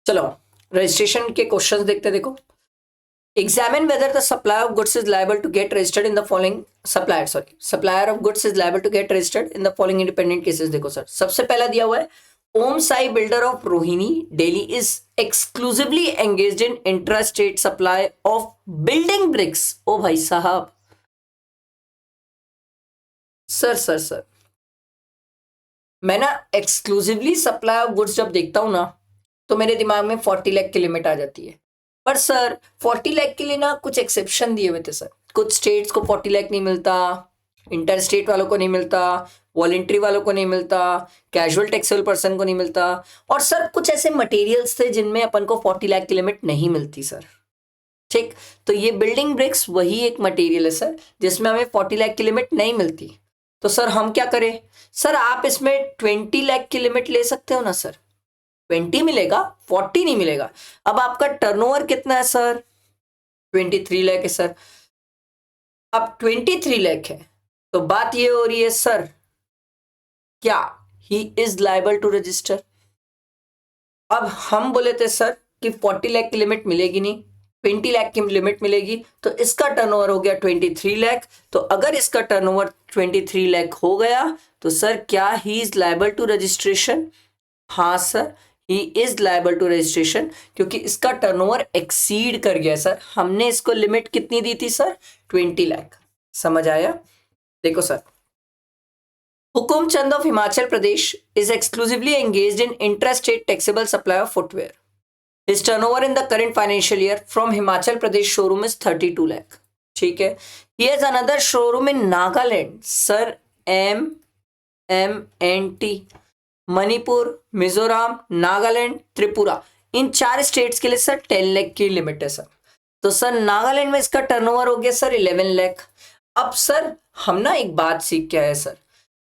चलो रजिस्ट्रेशन के क्वेश्चंस देखते, देखो examine whether the supplier of goods is liable to get registered in the following supplier of goods is liable to get registered in the following independent cases. देखो sir, सबसे पहला दिया हुआ है Om Sai builder of Rohini Delhi is exclusively engaged in intra state supply of building bricks. ओ भाई साहब, sir मैं ना एक्सक्लूसिवली सप्लाई ऑफ गुड्स जब देखता हूं ना तो मेरे दिमाग में 40 लाख की लिमिट आ जाती है। पर सर 40 लाख के लिए ना कुछ एक्सेप्शन दिए हुए थे सर। कुछ स्टेट्स को 40 लाख नहीं मिलता, इंटर स्टेट वालों को नहीं मिलता, वॉलेंट्री वालों को नहीं मिलता, कैजुअल टैक्सेबल पर्सन को नहीं मिलता, और सर कुछ ऐसे मटेरियल्स थे जिनमें अपन को 40 लाख की लिमिट नहीं मिलती सर। ठीक, तो ये बिल्डिंग ब्रिक्स वही एक मटेरियल है सर जिसमें हमें 40 लाख की लिमिट नहीं मिलती। तो सर हम क्या करें? सर आप इसमें 20 लाख की लिमिट ले सकते हो ना सर। 20 मिलेगा, 40 नहीं मिलेगा। अब आपका टर्नओवर कितना है सर? 23 लाख है सर। अब 23 लाख है तो बात ये हो रही है सर, क्या he is liable to register? अब हम बोले थे सर कि 40 लाख की लिमिट मिलेगी नहीं, 20 लाख की लिमिट मिलेगी, तो इसका टर्नओवर हो गया 23 लाख। तो अगर इसका टर्नओवर 23 लाख हो गया तो सर क्या he is liable to registration? हाँ sir, he is liable to registration, क्योंकि इसका टर्नओवर एक्सीड कर गया सर। हमने इसको लिमिट कितनी दी थी सर? 20 लाख। समझ आया? देखो sir, Hukum Chand of Himachal Pradesh is exclusively engaged in intra state taxable supply of footwear. His turnover in the current financial year from Himachal Pradesh showroom is 32 lakh. ठीक है। He has another showroom in Nagaland, sir, MMNT, Manipur, Mizoram, Nagaland, Tripura, in 4 states के लिए sir 10 lakh की limit है sir. तो sir Nagaland में इसका turnover हो गया सर 11 लाख। अब सर हम ना एक बात सीख के आए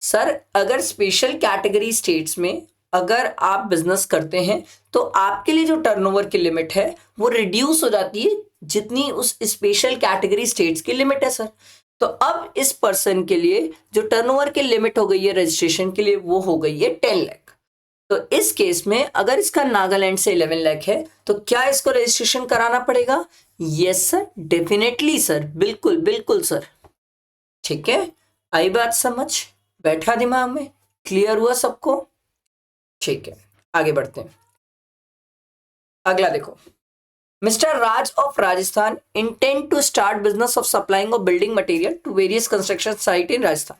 सर अगर स्पेशल कैटेगरी स्टेट्स में अगर आप बिजनेस करते हैं तो आपके लिए जो टर्नओवर की लिमिट है वो रिड्यूस हो जाती है जितनी उस स्पेशल कैटेगरी स्टेट्स की लिमिट है सर। तो अब इस पर्सन के लिए जो टर्नओवर की लिमिट हो गई है रजिस्ट्रेशन के लिए वो हो गई है 10 लाख। तो इस केस में अगर इसका नागालैंड से 11 लाख है तो क्या इसको रजिस्ट्रेशन कराना पड़ेगा? यस सर, डेफिनेटली सर, बिल्कुल बिल्कुल सर। ठीक है, आई बात समझ? बैठा दिमाग में? क्लियर हुआ सबको? ठीक है, आगे बढ़ते हैं। अगला देखो, mister Raj of Rajasthan intend to start business of supplying of building material to various construction site in Rajasthan.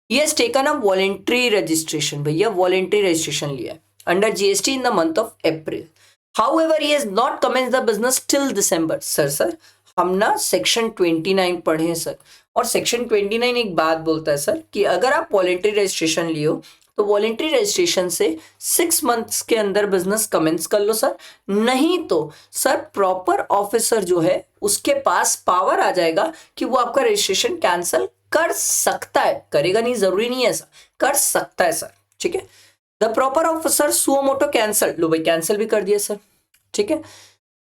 He has taken a voluntary registration, भैया वॉलेंट्री रजिस्ट्रेशन लिया है under GST in the month of April. However he has not commenced the business till December. Sir हम ना section 29 पढ़े हैं sir, और section 29 एक बात बोलता है सर कि अगर आप वॉलेंट्री रजिस्ट्रेशन लियो तो वॉलेंट्री रजिस्ट्रेशन से 6 मंथ्स के अंदर बिजनेस कमेंस कर लो सर। नहीं तो सर प्रॉपर ऑफिसर जो है उसके पास पावर आ जाएगा कि वो आपका रजिस्ट्रेशन कैंसिल कर सकता है, करेगा नहीं, जरूरी नहीं है सर, कर सकता है सर। ठीक है, the proper officer suo motu cancel, लो भाई कैंसिल भी कर दिया सर। ठीक है,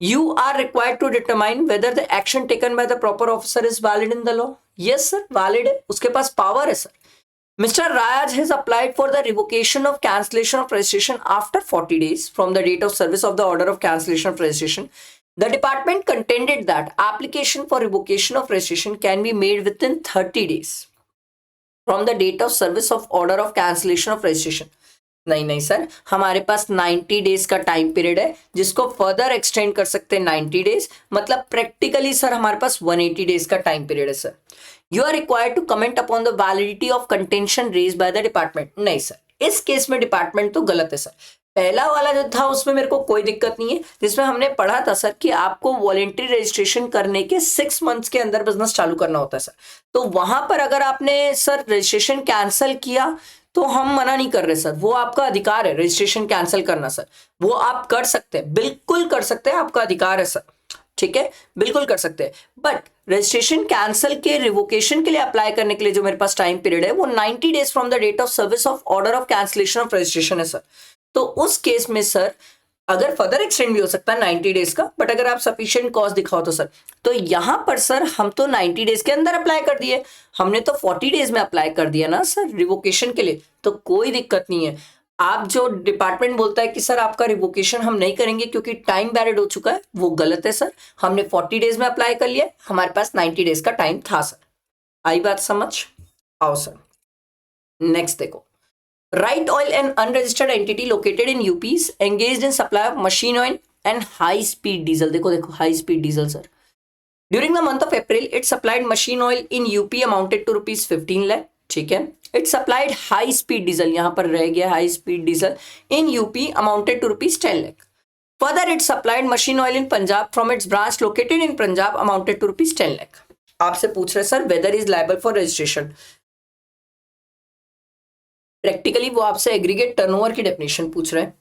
you are required to determine whether the action taken by the proper officer is valid in the law. Yes sir, valid है, उसके पास पावर है sir. Mr. Raj has applied for the revocation of cancellation of registration after 40 days from the date of service of the order of cancellation of registration. The department contended that application for revocation of registration can be made within 30 days from the date of service of order of cancellation of registration. नहीं sir, हमारे पास 90 days का time period है जिसको further extend कर सकते हैं 90 days, मतलब प्रैक्टिकली सर हमारे पास 180 डेज का टाइम पीरियड है sir. You are required to comment upon the validity of contention raise by the department. नहीं सर, इस केस में डिपार्टमेंट तो गलत है सर। पहला वाला जो था उसमें मेरे को कोई दिक्कत नहीं है, जिसमें हमने पढ़ा था सर कि आपको वॉलेंट्री रजिस्ट्रेशन करने के 6 मंथ्स के अंदर बिजनेस चालू करना होता है सर। तो वहां पर अगर आपने सर रजिस्ट्रेशन कैंसिल किया तो हम मना नहीं कर रहे सर, वो आपका अधिकार है रजिस्ट्रेशन कैंसिल करना सर, वो आप कर सकते हैं, बिल्कुल कर सकते हैं, आपका अधिकार है सर। ठीक है, बिल्कुल कर सकते हैं। बट रजिस्ट्रेशन कैंसिल के रिवोकेशन के लिए अप्लाई करने के लिए जो मेरे पास टाइम पीरियड है वो 90 days from the date of service of order of cancellation of registration है सर। तो उस केस में सर अगर फर्दर एक्सटेंड भी हो सकता है 90 डेज का, बट अगर आप सफिशिएंट कॉस्ट दिखाओ तो सर, तो यहां पर सर हम तो 90 डेज के अंदर अप्लाई कर दिए, हमने तो 40 डेज में अप्लाई कर दिया ना सर रिवोकेशन के लिए, तो कोई दिक्कत नहीं है। आप जो डिपार्टमेंट बोलता है कि सर आपका रिवोकेशन हम नहीं करेंगे क्योंकि टाइम वैलिड हो चुका है, वो गलत है सर। हमने 40 डेज में अप्लाई कर लिया, हमारे पास 90 डेज का टाइम था सर। आई बात समझ? आओ सर नेक्स्ट देखो। Right oil and unregistered entity located in UP's engaged in supply of machine oil and high speed diesel. देखो देखो high speed diesel sir. During the month of April it supplied machine oil in UP amounted to rupees 15 lakh. ठीक है। It supplied high speed diesel, यहां पर रह गया high speed diesel in UP amounted to rupees 10 lakh. Further it supplied machine oil in Punjab from its branch located in Punjab amounted to rupees 10 lakh. आपसे पूछ रहे sir whether is liable for registration. Practically वो आपसे aggregate turnover की definition पूछ रहे हैं।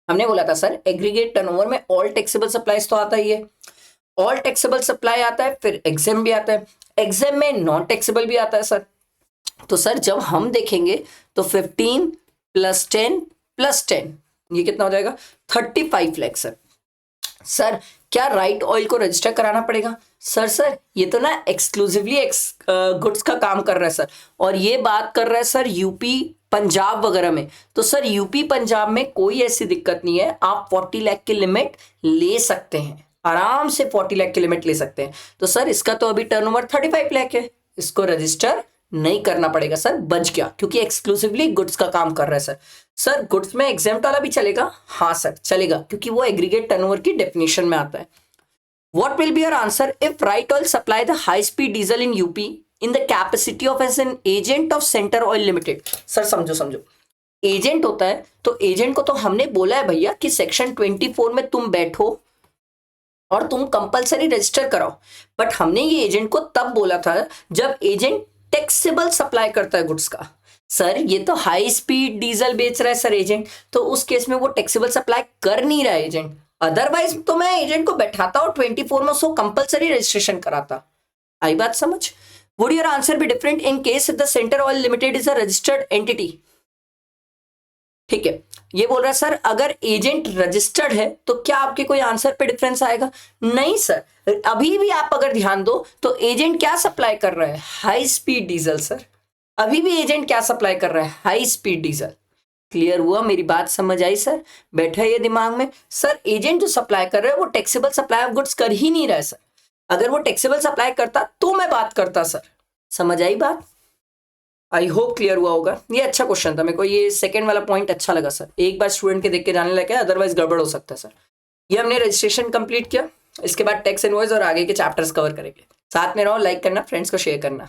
हमने बोला था सर एग्रीगेट टर्नओवर में ऑल टैक्सेबल सप्लाईज तो आता ही है, ऑल टैक्सेबल सप्लाई आता है, फिर एग्जाम भी आता है, एग्जाम में नॉन टैक्सेबल भी आता है सर। तो सर जब हम देखेंगे तो 15 + 10 + 10 ये कितना हो जाएगा? 35 लाख सर। सर क्या राइट ऑयल को रजिस्टर कराना पड़ेगा? सर ये तो ना एक्सक्लूसिवली गुड्स का काम कर रहा है सर, और ये बात कर रहा है सर यूपी पंजाब वगैरह में। तो सर यूपी पंजाब में कोई ऐसी दिक्कत नहीं है, आप 40 लाख की लिमिट ले सकते हैं, आराम से 40 लाख की लिमिट ले सकते हैं। तो सर इसका तो अभी टर्नओवर 35 लाख है, इसको रजिस्टर नहीं करना पड़ेगा सर, बच गया, क्योंकि एक्सक्लूसिवली गुड्स का काम कर रहा है सर। सर गुड्स में एग्जाम्प्ट वाला भी चलेगा? हाँ सर चलेगा, क्योंकि वो एग्रीगेट टर्नओवर की डेफिनेशन में आता है। What will be your answer if right oil supply the high speed diesel in UP in the capacity of as an agent of center oil limited? Sir समझो agent होता है तो agent को तो हमने बोला है भैया कि सेक्शन 24 में तुम बैठो और तुम कंपलसरी रजिस्टर कराओ, बट हमने ये एजेंट को तब बोला था जब एजेंट टैक्सेबल सप्लाई करता है गुड्स का। सर ये तो हाई स्पीड डीजल बेच रहा है सर एजेंट, तो उस केस में वो टैक्सेबल सप्लाई कर नहीं रहा है एजेंट, अदरवाइज तो मैं एजेंट को बैठाता और 24 में उसको कंपलसरी रजिस्ट्रेशन कराता। आई बात समझ? Would your answer be different in case the centre oil limited is a registered entity? ठीक है, ये बोल रहा है सर अगर एजेंट रजिस्टर्ड है तो क्या आपके कोई आंसर पे डिफरेंस आएगा? नहीं सर, अभी भी आप अगर ध्यान दो तो एजेंट क्या सप्लाई कर रहा है? हाई स्पीड डीजल सर, अभी भी एजेंट क्या सप्लाई कर रहा है? High speed diesel. क्लियर हुआ? मेरी बात समझ आई सर? बैठा है ये दिमाग में? सर एजेंट जो सप्लाई कर रहा है वो टैक्सेबल सप्लाई ऑफ गुड्स कर ही नहीं रहा है सर, अगर वो टैक्सेबल सप्लाई करता तो मैं बात करता सर। समझ आई बात? आई होप क्लियर हुआ होगा। ये अच्छा क्वेश्चन था, मेरे को ये सेकंड वाला पॉइंट अच्छा लगा सर, एक बार स्टूडेंट के देख के जाने लगे, अदरवाइज गड़बड़ हो सकता है सर। ये हमने रजिस्ट्रेशन कंप्लीट किया, इसके बाद टैक्स इनवॉइस और आगे के चैप्टर्स कवर करेंगे। साथ में रहो, लाइक करना, फ्रेंड्स को शेयर करना।